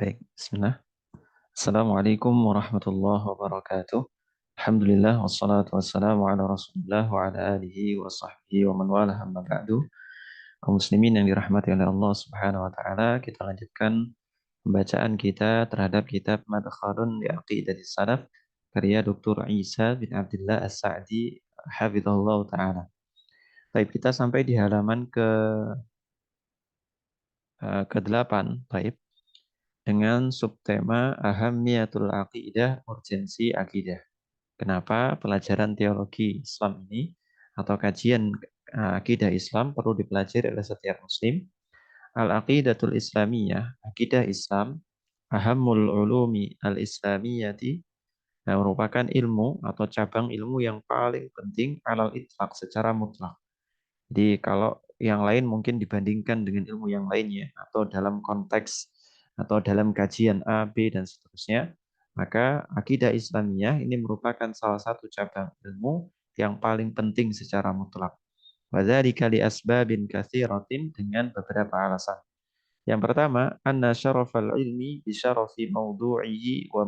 Baik, bismillah. Assalamualaikum warahmatullahi wabarakatuh. Alhamdulillah wassalatu wassalamu ala Rasulillah wa ala alihi wa sahbihi wa man walah amma ba'du. Kaum muslimin yang dirahmati oleh Allah Subhanahu wa taala, kita lanjutkan pembacaan kita terhadap kitab Madkhalun li Aqidati Salaf karya Dr. Isa bin Abdullah As-Sa'di hafizahullah taala. Baik, kita sampai di halaman ke-8, baik, dengan subtema Ahammiyatul Aqidah, urgensi akidah. Kenapa pelajaran teologi Islam ini atau kajian akidah Islam perlu dipelajari oleh setiap muslim? Al-aqidatul islamiyah, akidah Islam, ahammul ulumi al-islamiyati, merupakan ilmu atau cabang ilmu yang paling penting alal itlaq secara mutlak. Jadi kalau yang lain mungkin dibandingkan dengan ilmu yang lainnya atau dalam konteks atau dalam kajian A, B, dan seterusnya, maka akidah Islamiyah ini merupakan salah satu cabang ilmu yang paling penting secara mutlak. Wadzalika li asbabin katsiratin, dengan beberapa alasan. Yang pertama, anna syarafal ilmi bi syarafi mawdu'ihi wa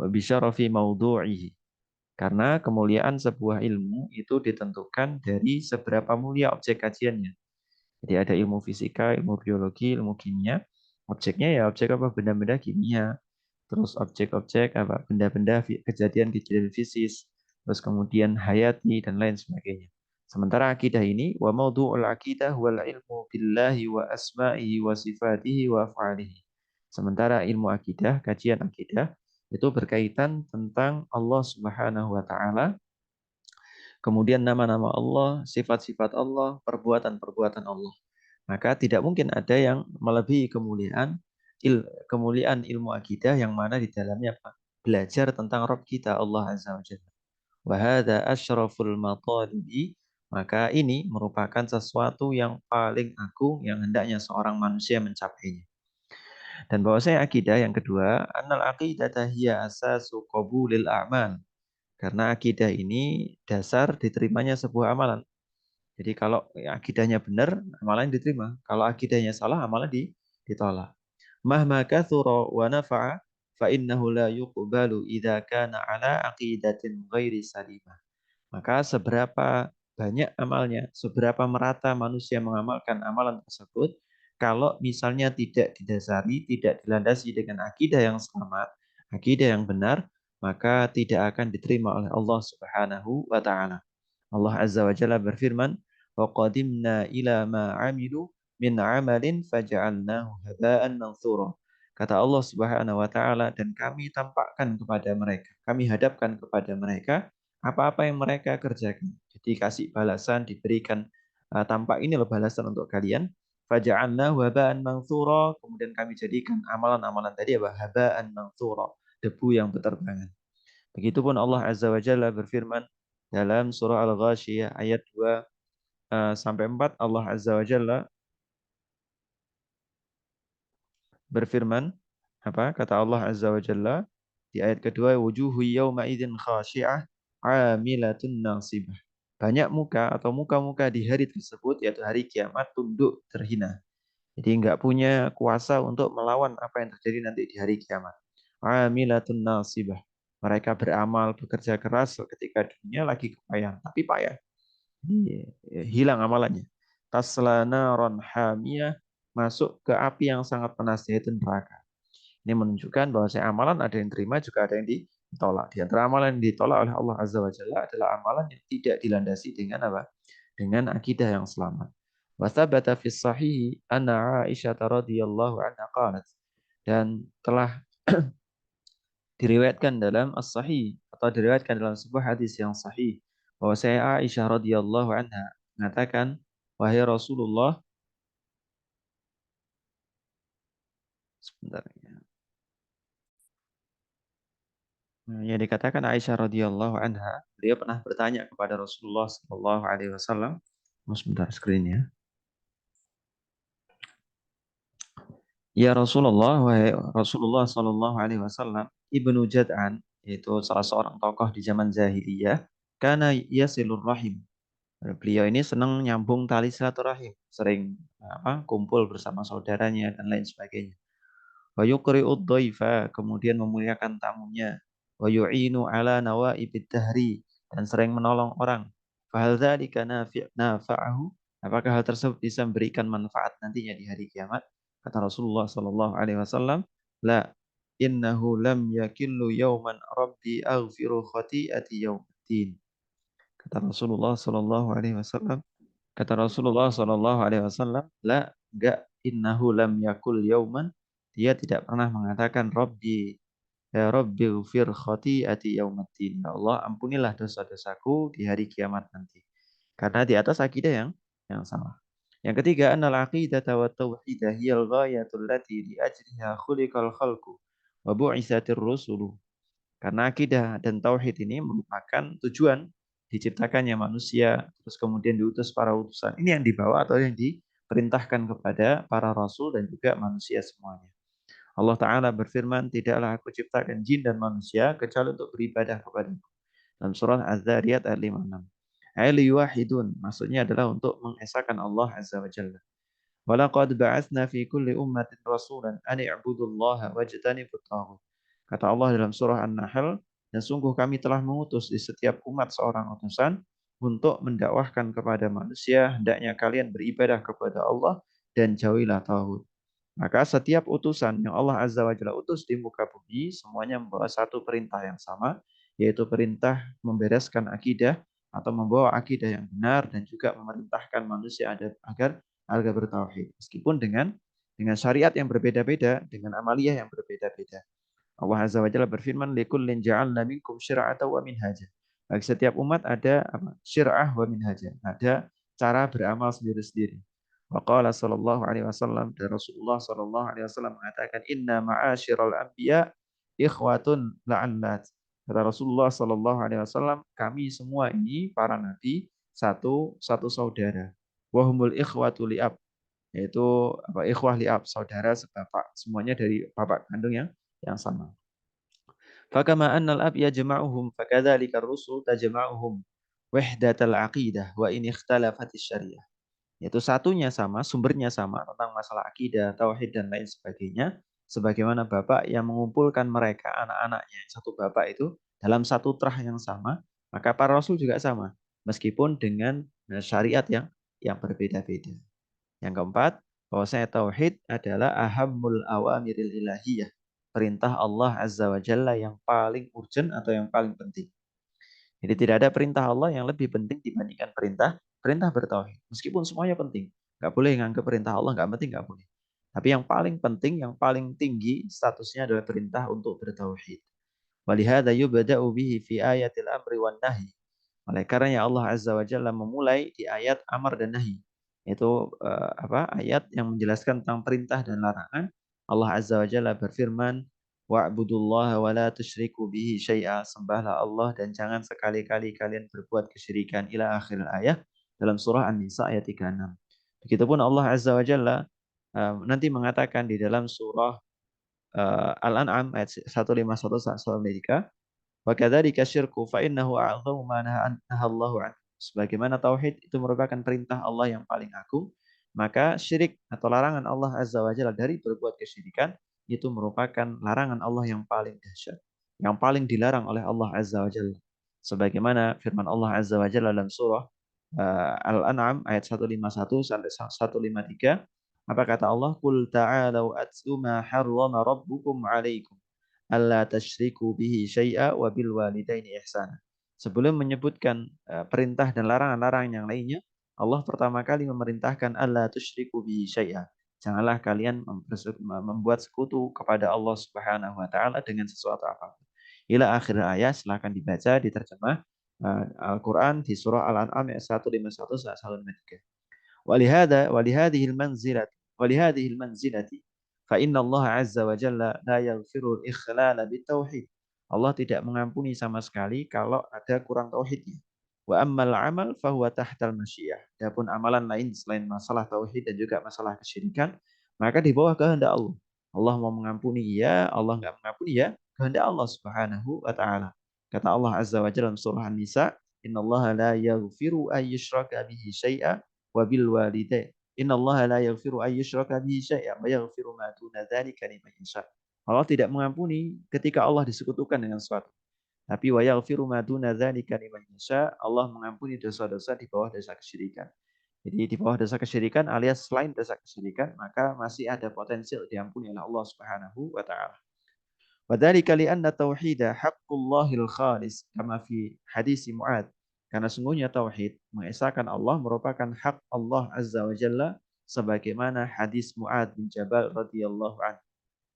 bi syarafi mawdu'ihi. Karena kemuliaan sebuah ilmu itu ditentukan dari seberapa mulia objek kajiannya. Jadi ada ilmu fisika, ilmu biologi, ilmu kimia. Objeknya ya objek apa? Benda-benda kimia. Terus objek-objek apa? Benda-benda kejadian-kejadian fisis. Terus kemudian hayati dan lain sebagainya. Sementara akidah ini, wa maudhu'ul akidah wal ilmu billahi wa asma'ihi wa sifatihi wa af'alihi. Sementara ilmu akidah, kajian akidah, itu berkaitan tentang Allah Subhanahu wa taala, kemudian nama-nama Allah, sifat-sifat Allah, perbuatan-perbuatan Allah. Maka tidak mungkin ada yang melebihi kemuliaan ilmu akidah yang mana di dalamnya apa? Belajar tentang Rabb kita Allah Azza wa Jalla. Wa hadza asyraful matalibi, maka ini merupakan sesuatu yang paling agung yang hendaknya seorang manusia mencapainya. Dan bahwasanya akidah yang kedua, annal aqidata hiya asasu qabulil a'mal. Karena akidah ini dasar diterimanya sebuah amalan. Jadi kalau akidahnya benar, amalan diterima. Kalau akidahnya salah, amalan ditolak. Mahma kathura wa nafa'a fa innahu la yuqbalu idza kana ala aqidatin ghairi salimah. Maka seberapa banyak amalnya, seberapa merata manusia mengamalkan amalan tersebut, kalau misalnya tidak didasari, tidak dilandasi dengan akidah yang selamat, akidah yang benar, maka tidak akan diterima oleh Allah Subhanahu wa taala. Allah Azza wa Jalla berfirman, "Wa qadimna ila ma 'amilu min 'amalin faj'alnahu haba'an mantsura." Kata Allah Subhanahu wa taala, dan kami tampakkan kepada mereka, kami hadapkan kepada mereka apa-apa yang mereka kerjakan. Jadi kasih balasan, diberikan tampak ini loh balasan untuk kalian. Faja'alnahu haba'an mantsura, kemudian kami jadikan amalan-amalan tadi apa? Haba'an mantsura, debu yang berterbangan. Begitupun Allah Azza wa Jalla berfirman dalam surah Al-Ghasyiyah ayat 2 sampai 4, Allah Azza wa Jalla berfirman, apa? Kata Allah Azza wa Jalla di ayat kedua, wujuhu yawma idzin khashi'ah 'amilatun nasibah. Banyak muka atau muka-muka di hari tersebut, yaitu hari kiamat, tunduk terhina. Jadi nggak punya kuasa untuk melawan apa yang terjadi nanti di hari kiamat. 'Amilatun nasibah. Mereka beramal, bekerja keras ketika dunia lagi kepayahan, tapi payah. Hilang amalannya. Tasla naron hamiyah, masuk ke api yang sangat panas, yaitu neraka. Ini menunjukkan bahwa amalan ada yang terima juga ada yang ditolak. Di antara amalan yang ditolak oleh Allah Azza wa Jalla adalah amalan yang tidak dilandasi dengan apa? Dengan akidah yang selamat. Wa thabata fi sahih anna Aisyah radhiyallahu anha qalat, dan telah diriwayatkan dalam as-sahih atau diriwayatkan dalam sebuah hadis yang sahih bahwa saya Aisyah radhiyallahu anha mengatakan, wahai Rasulullah, sebentar ya. Nah, yang dikatakan Aisyah radhiyallahu anha, beliau pernah bertanya kepada Rasulullah sallallahu alaihi wasallam. Oh, sebentar screen-nya. Ya Rasulullah, wahai Rasulullah sallallahu alaihi wasallam, Ibnu Jad'an, yaitu salah seorang tokoh di zaman jahiliyah, karena yasilur rahim. Beliau ini senang nyambung tali silaturahim, sering kumpul bersama saudaranya dan lain sebagainya. wa yuqri'ud dhaifa, kemudian memuliakan tamunya, wa yu'inu ala nawaibid dahri, dan sering menolong orang. Fahal dzalika nafa'ahu? Apakah hal tersebut bisa memberikan manfaat nantinya di hari kiamat? Kata Rasulullah sallallahu alaihi wasallam, la, innahu lam yakillu yauman rabbi aghfiru khati'ati yaumiddin. Kata Rasulullah sallallahu alaihi wasallam, kata Rasulullah sallallahu alaihi wasallam, la, enggak, innahu lam yakul yauman, dia tidak pernah mengatakan Rabbi, ya Rabbi ghfir khati'ati yaumiddin. Ya Allah, ampunilah dosa-dosaku di hari kiamat nanti. Karena di atas akidah yang sama. Yang ketiga, annal aqidata wa tauhidah hiyal ghayatul lati li ajliha khuliqal khalqu wa bu'isatir rusulu. Karena akidah dan tauhid ini merupakan tujuan diciptakannya manusia, terus kemudian diutus para utusan. Ini yang dibawa atau yang diperintahkan kepada para rasul dan juga manusia semuanya. Allah Ta'ala berfirman, tidaklah aku ciptakan jin dan manusia kecuali untuk beribadah kepadaku. Dalam surah Az-Zariyat ayat 56. Wahidun, maksudnya adalah untuk mengesahkan Allah Azza wa Jalla. Walaqad ba'atsna fi kulli ummatin rasulan an i'budullaha wajtanibut taghut. Kata Allah dalam surah An-Nahl, dan sungguh kami telah mengutus di setiap umat seorang utusan untuk mendakwahkan kepada manusia, hendaknya kalian beribadah kepada Allah dan jauhilah tauhid. Maka setiap utusan yang Allah Azza wa Jalla utus di muka bumi, semuanya membawa satu perintah yang sama, yaitu perintah membereskan akidah atau membawa akidah yang benar dan juga memerintahkan manusia agar bertauhid. Meskipun dengan syariat yang berbeda-beda, dengan amaliyah yang berbeda-beda. Allah Azza wa Jalla berfirman, "Likullin ja'alna minkum syir'atan wa minhaja." Bagi setiap umat ada apa? Syir'ah wa minhaja. Ada cara beramal sendiri-sendiri. Wa qala sallallahu alaihi wasallam, dan Rasulullah sallallahu alaihi wasallam mengatakan, "Inna ma'asyiral anbiya ikhwatun la'allat." Kata Rasulullah sallallahu alaihi wasallam, kami semua ini para nabi satu satu saudara. Wa humul ikhwatu li'ab, yaitu apa, ikhwah li'ab, saudara sebapak, semuanya dari bapak kandung yang sama. Fakama annal ab yajma'uhum fakadzalika ar-rusul tajma'uhum wahdatal aqidah wa in ikhtalafati syariah. Yaitu satunya sama, sumbernya sama tentang masalah akidah, tauhid dan lain sebagainya. Sebagaimana bapak yang mengumpulkan mereka anak-anaknya satu bapak itu dalam satu trah yang sama, maka para rasul juga sama, meskipun dengan syariat yang berbeda-beda. Yang keempat, bahwasanya tauhid adalah ahammul awamiril ilahiyah. Perintah Allah Azza wa Jalla yang paling urgent atau yang paling penting. Jadi tidak ada perintah Allah yang lebih penting dibandingkan perintah perintah bertauhid. Meskipun semuanya penting. Nggak boleh nganggap perintah Allah nggak penting, nggak boleh. Tapi yang paling penting, yang paling tinggi statusnya adalah perintah untuk bertauhid. Walihada yubda'u bihi fi ayatil amri wan nahi. Oleh karenanya Allah Azza wa Jalla memulai di ayat amar dan nahi. Itu ayat yang menjelaskan tentang perintah dan larangan. Allah Azza wa Jalla berfirman, wa'budullaha wa la tusyriku bihi syai'a. Sembahlah Allah dan jangan sekali-kali kalian berbuat kesyirikan, ila akhir ayat dalam surah An-Nisa ayat 36. Begitupun Allah Azza wa Jalla nanti mengatakan di dalam surah Al-An'am ayat 151 surah Al-Maidah, wa kadzalika syirku fa innahu a'dhamu ma nahallahu an. Sebagaimana tauhid itu merupakan perintah Allah yang paling agung, maka syirik atau larangan Allah Azza wa Jalla dari berbuat kesyirikan itu merupakan larangan Allah yang paling dahsyat, yang paling dilarang oleh Allah Azza wa Jalla. Sebagaimana firman Allah Azza wa Jalla dalam surah Al-An'am ayat 151 sampai 153, apa kata Allah? Qul ta'alu atlu ma harrama rabbukum 'alaikum alla tasyriku bihi syai'a wa bil walidaini ihsana. Sebelum menyebutkan perintah dan larangan-larangan yang lainnya, Allah pertama kali memerintahkan alla tusyriku bihi syai'a. Janganlah kalian membuat sekutu kepada Allah Subhanahu wa taala dengan sesuatu apapun. Ila akhir ayat, silakan dibaca diterjemah Al-Qur'an di surah Al-An'am ayat 151 sampai 153. Walihadihil manzilati walihadihil manzilati fa inna Allah azza wa jalla la yaghfiru ikhlala bitauhid. Allah tidak mengampuni sama sekali kalau ada kurang tauhidnya. Wa ammal amal fahuwa tahtal masyiah. Adapun amalan lain selain masalah tauhid dan juga masalah kesyirikan, maka di bawah kehendak Allah. Allah mau mengampuni ya, Allah enggak mengampuni ya, kehendak Allah Subhanahu wa taala. Kata Allah Azza wa Jalla dalam surah An-Nisa, "Innallaha la yaghfiru ay yushraka bihi syai'a wa bil Innallaha la yaghfiru ay yushraka bihi syai'an wa yaghfiru ma duna dzalika liman yasha. Allah tidak mengampuni ketika Allah disekutukan dengan sesuatu. Tapi wa yaghfiru ma duna dzalika liman yasha, Allah mengampuni dosa-dosa di bawah dosa kesyirikan. Jadi di bawah dosa kesyirikan alias selain dosa kesyirikan, maka masih ada potensi untuk diampuni oleh Allah Subhanahu wa taala. Wa dzalika li anna tauhida haqqullahil khalis kama fi hadis Muad. Karena sungguhnya tauhid mengesahkan Allah merupakan hak Allah Azza wa Jalla sebagaimana hadis Muad bin Jabal radhiyallahu anhu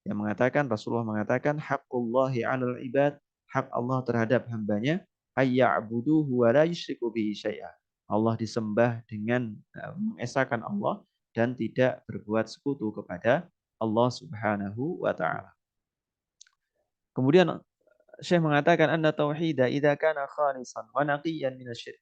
yang mengatakan Rasulullah mengatakan haqqullahi 'alal ibad, hak Allah terhadap hambanya ayya'buduhu wa la yusyriku bihi syai'a. Allah disembah dengan mengesahkan Allah dan tidak berbuat sekutu kepada Allah Subhanahu wa taala. Kemudian Syekh mengatakan anna tauhida idza kana khalisan wa naqiyan minasy.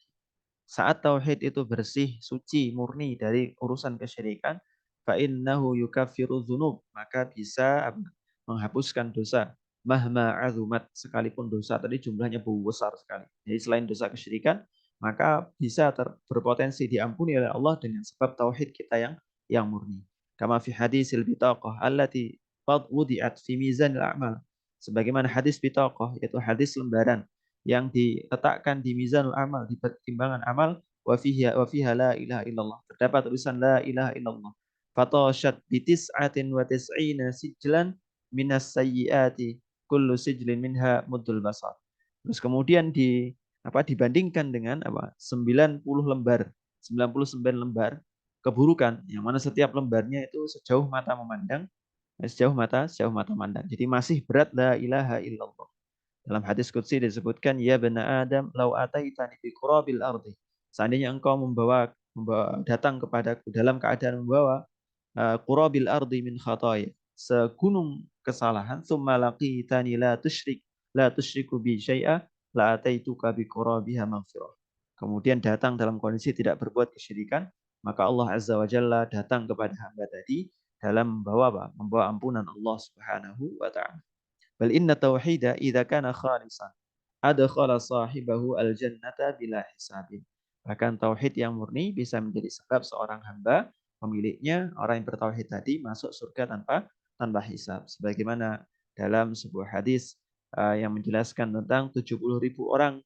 Saat tauhid itu bersih, suci, murni dari urusan kesyirikan, fa innahu yukaffiru dzunub, maka bisa menghapuskan dosa. Mahma azumat, sekalipun dosa tadi jumlahnya besar sekali. Jadi selain dosa kesyirikan, maka bisa berpotensi diampuni oleh Allah dengan sebab tauhid kita yang murni. Kama fi hadisil bitaqah allati qad wudi'at fi mizanil a'mal. Sebagaimana hadis bitaqah, yaitu hadis lembaran yang diletakkan di mizanul amal, di timbangan amal, wa fiha la ilaha illallah. Terdapat tulisan la ilaha illallah. Fatashat bitis'atin wa tis'ina sijlan minas sayyiati kullu sijlin minha muddul basar. Terus kemudian dibandingkan dengan 90 lembar, 99 lembar keburukan yang mana setiap lembarnya itu sejauh mata memandang. Jadi masih berat la ilaha illallah. Dalam hadis qudsi disebutkan, ya bena Adam, lau ataitani bi qurabil ardi. Seandainya engkau datang kepadaku dalam keadaan membawa qurabil ardi min khataya, segunung kesalahan, tsumma laqitani la tusyriku bi syai'a, la ataituka bi qurabiha maghfirah. Kemudian datang dalam kondisi tidak berbuat kesyirikan, maka Allah Azza wa Jalla datang kepada hamba tadi dalam membawa apa? Membawa ampunan Allah Subhanahu wa taala. Bal inna tauhida idza kana khalisan adkhala sahibahu al-jannata bila hisabin. Bahkan tauhid yang murni bisa menjadi sebab seorang hamba pemiliknya orang yang bertauhid tadi masuk surga tanpa hisab. Sebagaimana dalam sebuah hadis yang menjelaskan tentang 70.000 orang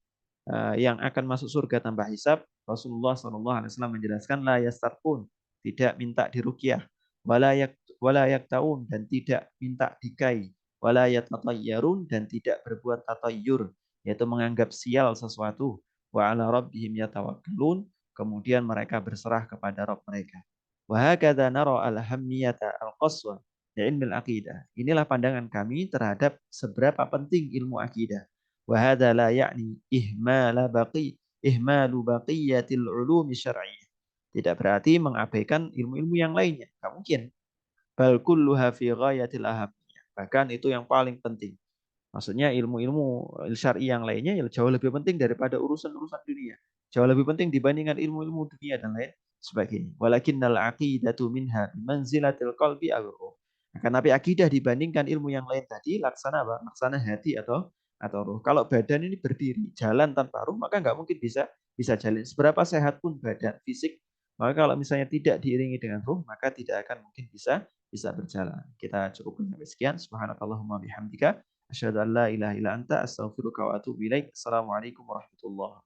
yang akan masuk surga tanpa hisab, Rasulullah SAW menjelaskan la yastarqun, tidak minta diruqyah, wala yaktaun, dan tidak minta dikai, wala yatatayyarun, dan tidak berbuat tatayyur, yaitu menganggap sial sesuatu, wa ala rabbihim yatawakkalun, kemudian mereka berserah kepada Rabb mereka. Wa hakadha nara al-hammiyata al-qaswa li ilmi al-aqidah. Inilah pandangan kami terhadap seberapa penting ilmu akidah. Wa hadha la ya'ni ihmalu baqiyatil ulumi syar'iyyah. Tidak berarti mengabaikan ilmu-ilmu yang lainnya. Tidak mungkin. Bal kulluha fi ghayatil ahamiyah. Bahkan itu yang paling penting. Maksudnya ilmu-ilmu syar'i yang lainnya yang jauh lebih penting daripada urusan-urusan dunia. Jauh lebih penting dibandingkan ilmu-ilmu dunia dan lain sebagainya. Walakinnal aqidatu minha manzilatil qalbi aw. Akan tapi akidah dibandingkan ilmu yang lain tadi laksana apa? Laksana hati atau ruh. Kalau badan ini berdiri, jalan tanpa ruh, maka nggak mungkin bisa jalan. Seberapa sehat pun badan fisik, maka kalau misalnya tidak diiringi dengan ruh, maka tidak akan mungkin bisa berjalan. Kita cukupkan sampai sekian. Subhanakallahumma bihamdika asyhadu an la ilaha illa anta astaghfiruka wa atubu ilaik. Assalamualaikum warahmatullahi wabarakatuh.